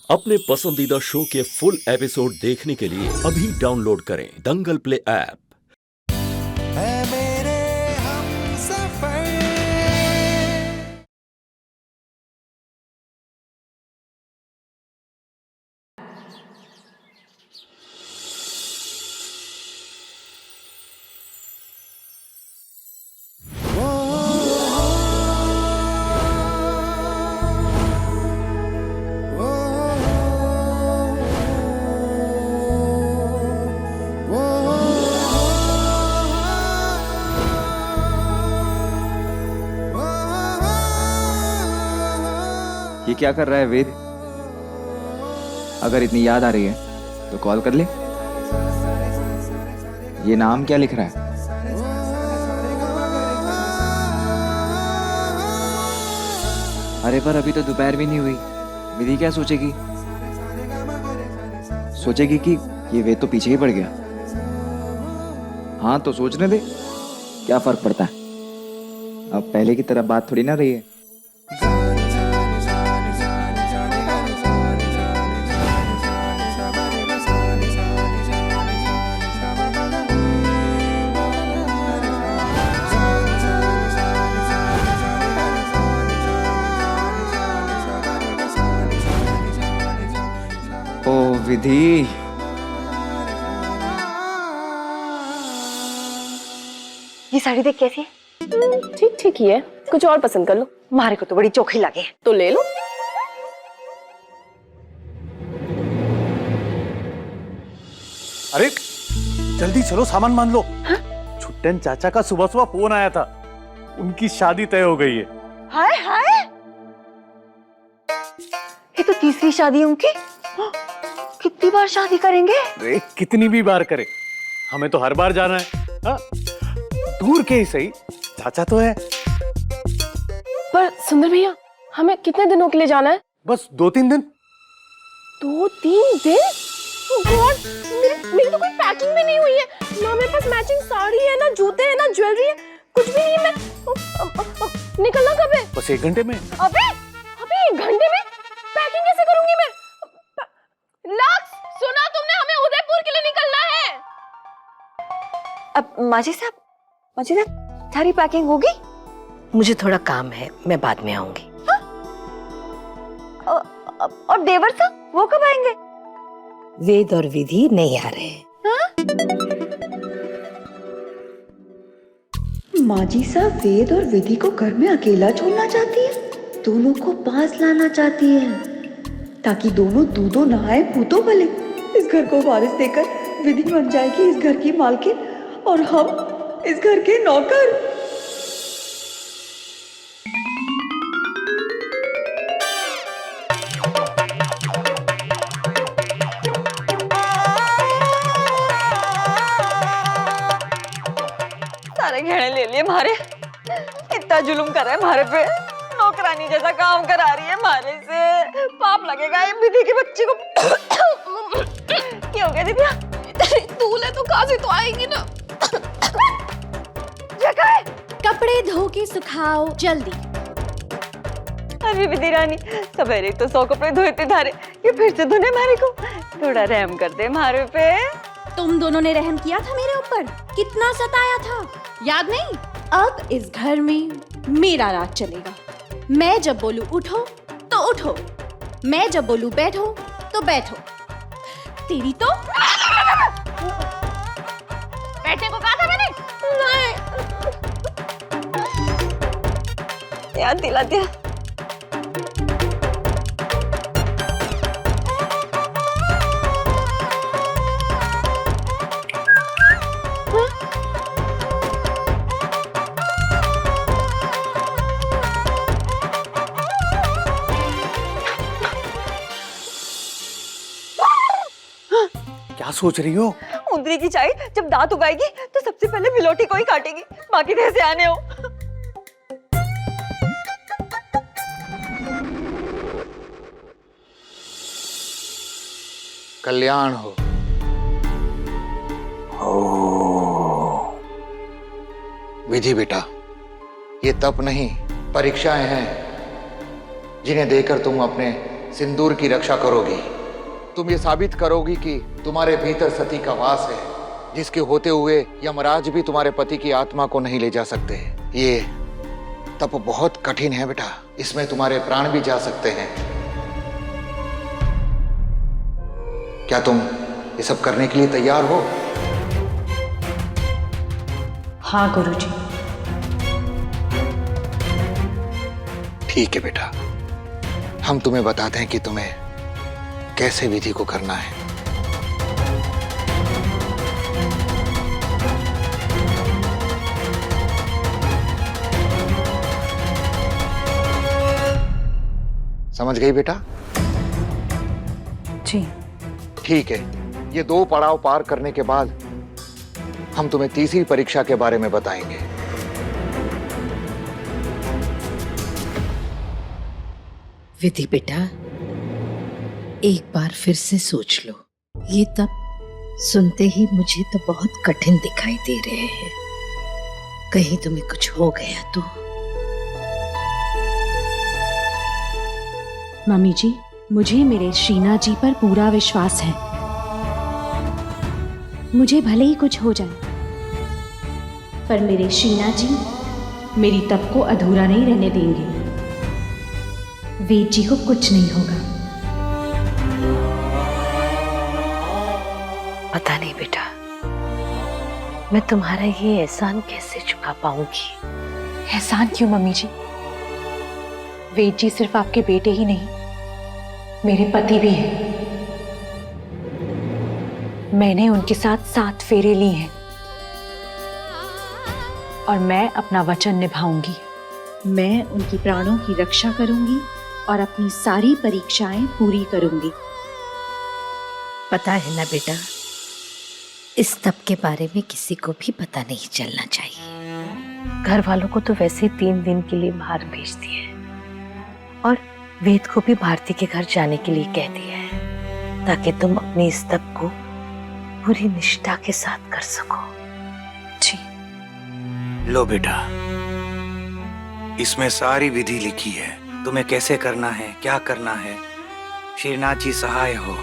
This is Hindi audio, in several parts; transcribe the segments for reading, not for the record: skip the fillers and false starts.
अपने पसंदीदा शो के फुल एपिसोड देखने के लिए अभी डाउनलोड करें दंगल प्ले ऐप। है मेरे हमसफर। ये क्या कर रहा है वेद? अगर इतनी याद आ रही है तो कॉल कर ले। ये नाम क्या लिख रहा है? अरे पर अभी तो दोपहर भी नहीं हुई। विधि क्या सोचेगी? सोचेगी कि ये वेद तो पीछे ही पड़ गया। हाँ तो सोचने दे, क्या फर्क पड़ता है। अब पहले की तरह बात थोड़ी ना रही है। ओ विधि, ये साड़ी देख कैसी है? ठीक ठीक ही है, कुछ और पसंद कर लो। मारे को तो बड़ी चोखी लगे। तो ले लो। अरे जल्दी चलो, सामान मान लो। छुट्टन चाचा का सुबह सुबह फोन आया था, उनकी शादी तय हो गई है। हाय हाय, ये तो तीसरी शादी उनकी। कितनी बार शादी करेंगे? अरे कितनी भी बार करे, हमें तो हर बार जाना है। हाँ? दूर के ही सही, चाचा तो है। पर सुंदर भैया, हमें कितने दिनों के लिए जाना है? बस 2-3 दिन। 2-3 दिन? Oh God, मेरी तो कोई पैकिंग भी नहीं हुई है। ना मेरे पास मैचिंग साड़ी है, ना जूते हैं, ना ज्वेलरी है, कुछ भी नहीं है। मैं निकलना कब है? बस 1 घंटे में। अबे 1 घंटे में पैकिंग कैसे करूंगी मैं? लक्स, सुना तुमने? हमें उदयपुर के लिए निकलना है। अब माजी साहब सारी पैकिंग होगी? मुझे थोड़ा काम है, मैं बाद में आऊंगी। और देवर साहब वो कब आएंगे? वेद और विधि नहीं आ रहे। माजी साहब वेद और विधि को घर में अकेला छोड़ना चाहती है, दोनों को पास लाना चाहती है ताकि दोनों दूधो नहाए पूतो भले। इस घर को वारिस देकर विधि बन जाएगी इस घर की मालकिन और हम इस घर के नौकर। सारे गहने ले लिए मारे, इतना जुल्म कर रहा है मारे पे, नौकरानी जैसा काम करा रही है मारे से। पाप लगेगा ये विधि की बच्ची को। क्या हो गया दिव्या? धूल है तो खांसी तो आएगी ना। जगह है। कपड़े धो के सुखाओ जल्दी। अरे विधि रानी, सवेरे तो 100 कपड़े धोए थे धारे, ये फिर से धोने मारे को। थोड़ा रहम कर दे मारे पे। तुम दोनों ने रहम किया था मेरे ऊपर, कितना सताया था, याद नहीं? अब इस घर में मेरा राज चलेगा। मैं जब बोलूं उठो तो उठो, मैं जब बोलूं बैठो तो बैठो। तेरी तो बैठने को कहा था मैंने। नहीं, याद दिला दिया। क्या सोच रही हो? उंदरी की चाय जब दांत उगाएगी तो सबसे पहले बिलोटी को ही काटेगी, बाकी कैसे आने हो। कल्याण हो। विधि बेटा, ये तप नहीं परीक्षाएं हैं जिन्हें देकर तुम अपने सिंदूर की रक्षा करोगी। तुम ये साबित करोगी कि तुम्हारे भीतर सती का वास है, जिसके होते हुए यमराज भी तुम्हारे पति की आत्मा को नहीं ले जा सकते। ये तप बहुत कठिन है बेटा, इसमें तुम्हारे प्राण भी जा सकते हैं। क्या तुम ये सब करने के लिए तैयार हो? हाँ गुरुजी। ठीक है बेटा, हम तुम्हें बताते हैं कि तुम्हें कैसे विधि को करना है। समझ गई बेटा? जी। ठीक है, ये 2 पड़ाव पार करने के बाद हम तुम्हें तीसरी परीक्षा के बारे में बताएंगे। विधि बेटा, एक बार फिर से सोच लो। ये तब सुनते ही मुझे तो बहुत कठिन दिखाई दे रहे हैं। कहीं तुम्हें कुछ हो गया तो? मम्मी जी, मुझे मेरे शीना जी पर पूरा विश्वास है। मुझे भले ही कुछ हो जाए, पर मेरे शीना जी मेरी तप को अधूरा नहीं रहने देंगे। वेद जी को कुछ नहीं होगा। पता नहीं बेटा, मैं तुम्हारा ये एहसान कैसे चुका पाऊंगी। एहसान क्यों मम्मी जी? वेद जी सिर्फ आपके बेटे ही नहीं, मेरे पति भी हैं। मैंने उनके साथ 7 फेरे लिए हैं और मैं अपना वचन निभाऊंगी। मैं उनकी प्राणों की रक्षा करूंगी और अपनी सारी परीक्षाएं पूरी करूंगी। पता है ना बेटा, इस तप के बारे में किसी को भी पता नहीं चलना चाहिए। घर वालों को तो वैसे 3 दिन के लिए बाहर भेज दिया है और वेद को भी भारती के घर जाने के लिए कह दिया है, ताकि तुम अपनी इस तप को पूरी निष्ठा के साथ कर सको। जी। लो बेटा, इसमें सारी विधि लिखी है, तुम्हें कैसे करना है, क्या करना है। श्रीनाथ जी सहाय हो।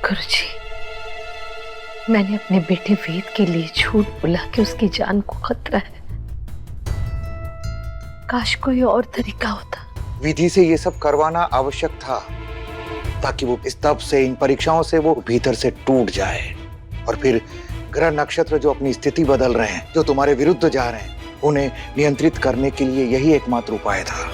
गुरुजी, मैंने अपने बेटे वेद के लिए झूठ बोला कि उसकी जान को खतरा है। काश कोई और तरीका होता। विधि से ये सब करवाना आवश्यक था, ताकि वो इस तप से, इन परीक्षाओं से वो भीतर से टूट जाए और फिर ग्रह नक्षत्र जो अपनी स्थिति बदल रहे हैं, जो तुम्हारे विरुद्ध जा रहे हैं, उन्हें नियंत्रित करने के लिए यही एकमात्र उपाय था।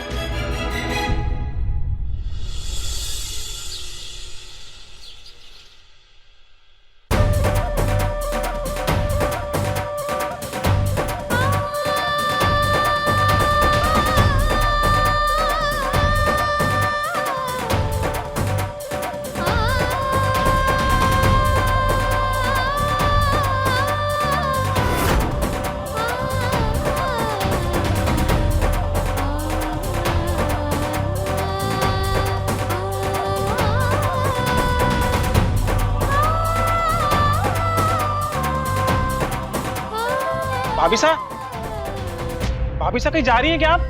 भाभी सा कहीं जा रही है क्या आप?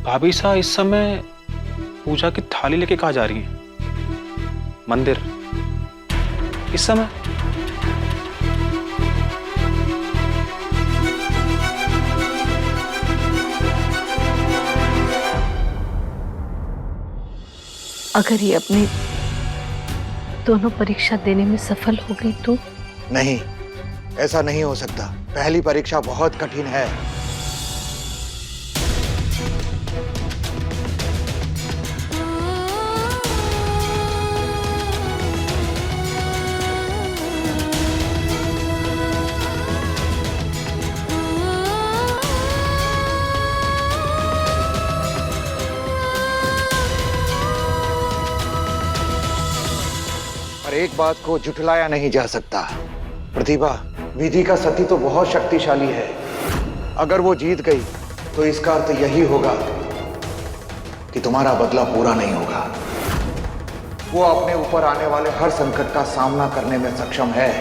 भाभी सा इस समय पूजा की थाली लेके कहाँ जा रही है? मंदिर इस समय? अगर ये अपनी दोनों परीक्षा देने में सफल हो गई तो? नहीं, ऐसा नहीं हो सकता। पहली परीक्षा बहुत कठिन है। पर एक बात को झुठलाया नहीं जा सकता प्रतिभा, विधि का सती तो बहुत शक्तिशाली है। अगर वो जीत गई तो इसका अर्थ यही होगा कि तुम्हारा बदला पूरा नहीं होगा। वो अपने ऊपर आने वाले हर संकट का सामना करने में सक्षम है।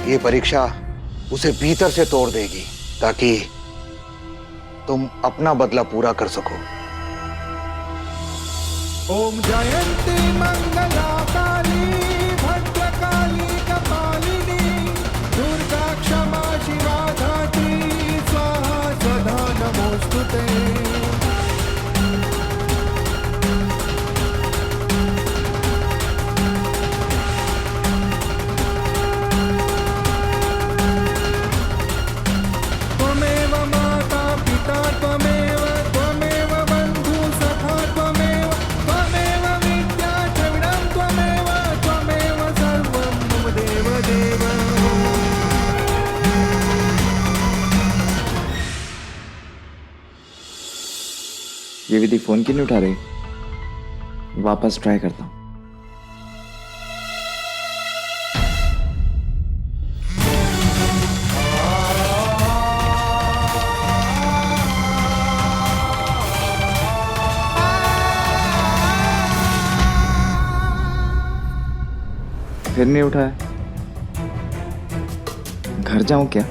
ये परीक्षा उसे भीतर से तोड़ देगी ताकि तुम अपना बदला पूरा कर सको। ओम जयंती मंगला काली भद्रकाली कपालिनी दुर्गा क्षमा शिवा धात्री स्वाहा सदा नमोस्तुते। त्वमेव माता पिता त्वमेव त्वमेव बन्धु सखा त्वमेव त्वमेव विद्या द्रविणं त्वमेव त्वमेव सर्वं मम देव देव। ये विधि फोन क्यों नहीं उठा रही? वापस ट्राई करता हूँ। फिर नहीं उठाया। घर जाऊं क्या?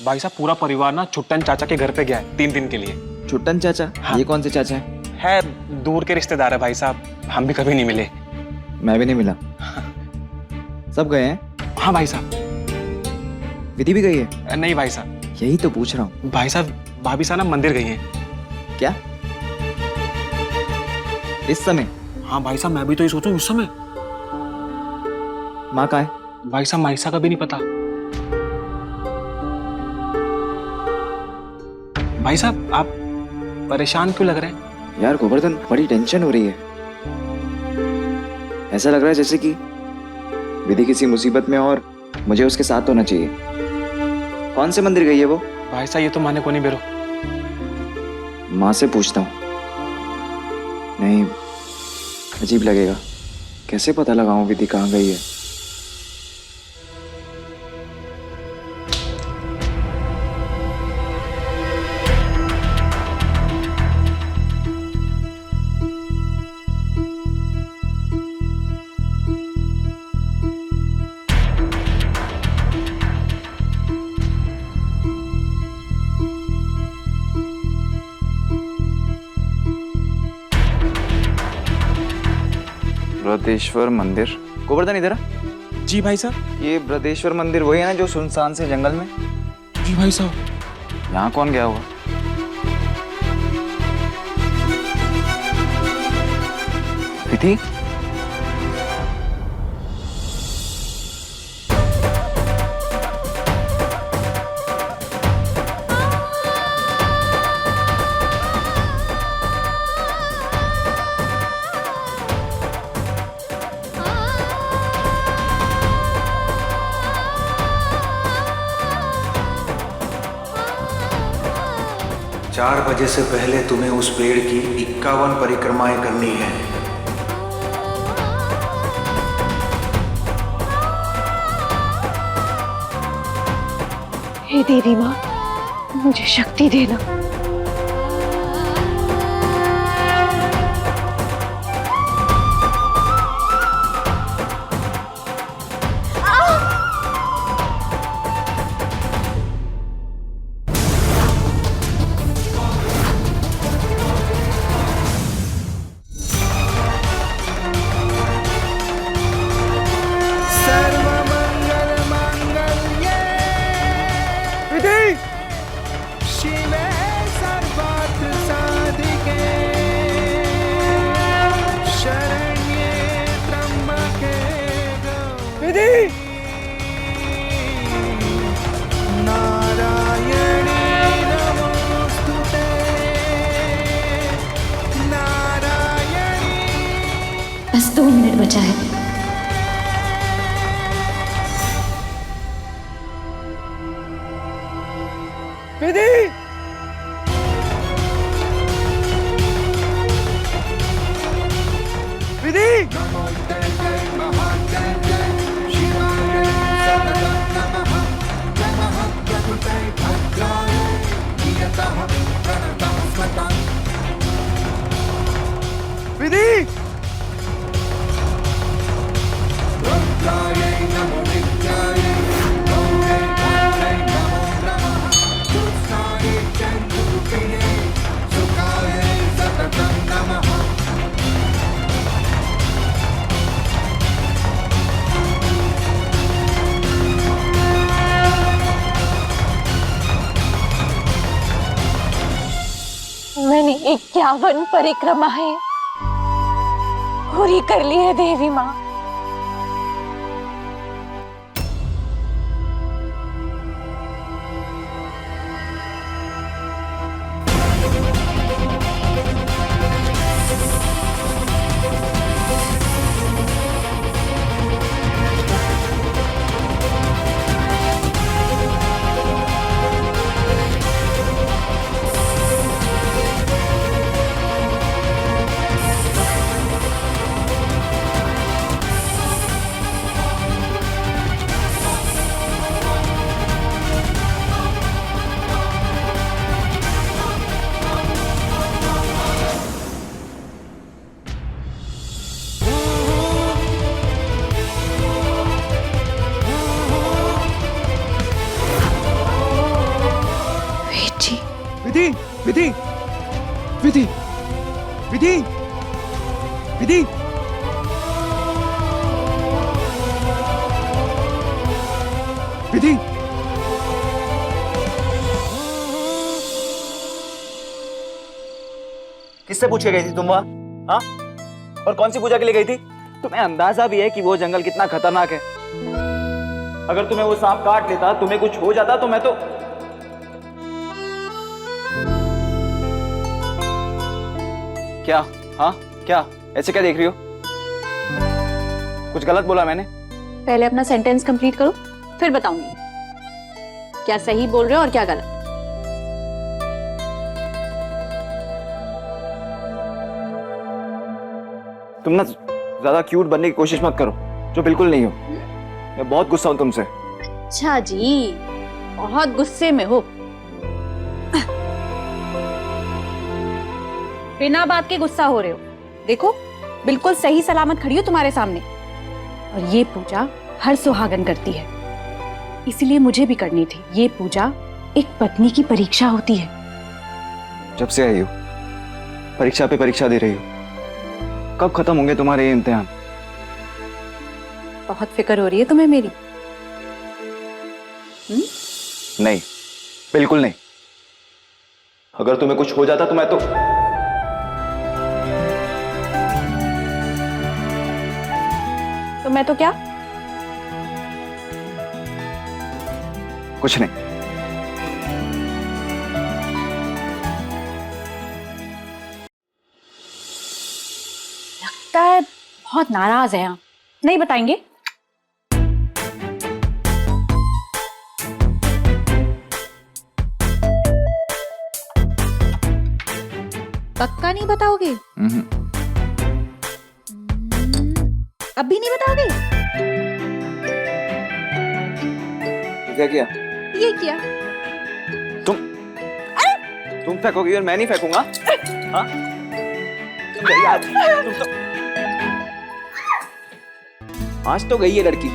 भाई साहब पूरा परिवार ना छुट्टन चाचा के घर पे गया है 3 दिन के लिए। छुट्टन चाचा? हाँ। ये कौन से चाचा है? दूर के रिश्तेदार है भाई साहब, हम भी कभी नहीं मिले। मैं भी नहीं मिला। सब गए हैं? हाँ भाई साहब। विधि भी गई है? नहीं भाई साहब। यही तो पूछ रहा हूँ। भाई साहब भाभी साहब ना मंदिर गई हैं। क्या इस समय? हाँ भाई साहब, मैं भी तो ये सोचूं इस समय। माँ कहाँ है? भाई साहब माइसा का भी नहीं पता। भाई साहब आप परेशान क्यों लग रहे हैं? यार गोवर्धन, बड़ी टेंशन हो रही है। ऐसा लग रहा है जैसे कि विधि किसी मुसीबत में और मुझे उसके साथ होना चाहिए। कौन से मंदिर गई है वो? भाई साहब ये तो माने को नहीं बेरो। माँ से पूछता हूँ। नहीं, अजीब लगेगा। कैसे पता लगाऊं विधि कहाँ गई है? ब्रदेश्वर मंदिर। गोवर्धन इधर आ। जी भाई साहब। ये ब्रदेश्वर मंदिर वही है ना जो सुनसान से जंगल में? जी भाई साहब। यहाँ कौन गया होगा? विधि? चार बजे से पहले तुम्हें उस पेड़ की 51 परिक्रमाएं करनी है। हे देवी माँ, मुझे शक्ति देना। बस 2 मिनट बचा है। विधि, विधि, विधि, मैंने 51 परिक्रमाएं पूरी कर ली है देवी माँ। विधि, विधि, विधि, विधि, विधि, विधि, किससे पूछ के गई थी तुम वहाँ? हाँ? और कौन सी पूजा के लिए गई थी? तुम्हें अंदाजा भी है कि वो जंगल कितना खतरनाक है? अगर तुम्हें वो सांप काट लेता, तुम्हें कुछ हो जाता तो मैं तो... क्या? हाँ? क्या? ऐसे क्या देख रही हो? कुछ गलत बोला मैंने? पहले अपना सेंटेंस कंप्लीट करो, फिर बताऊंगी क्या सही बोल रहे हो और क्या गलत। तुम ना ज्यादा क्यूट बनने की कोशिश मत करो, जो बिल्कुल नहीं हो। मैं बहुत गुस्सा हूं तुमसे। अच्छा जी, बहुत गुस्से में हो। बिना बात के गुस्सा हो रहे हो। देखो, बिल्कुल सही सलामत खड़ी हो तुम्हारे सामने। और ये पूजा हर सुहागन करती है, इसलिए मुझे भी करनी थी। ये पूजा एक पत्नी की परीक्षा होती है। जब से आई हो परीक्षा पे परीक्षा दे रही हो, कब खत्म होंगे तुम्हारे ये इम्तिहान? बहुत फिक्र हो रही है तुम्हें मेरी। नहीं, बिल्कुल नहीं। अगर तुम्हें कुछ हो जाता तो मैं तो क्या? कुछ नहीं। लगता है बहुत नाराज है। यहाँ नहीं बताएंगे? पक्का नहीं बताओगे? अब भी नहीं बताओगे? क्या किया? ये किया। तुम फेंकोगी और मैं नहीं फेंकूंगा? हाँ? तुम गई आज तो गई है लड़की।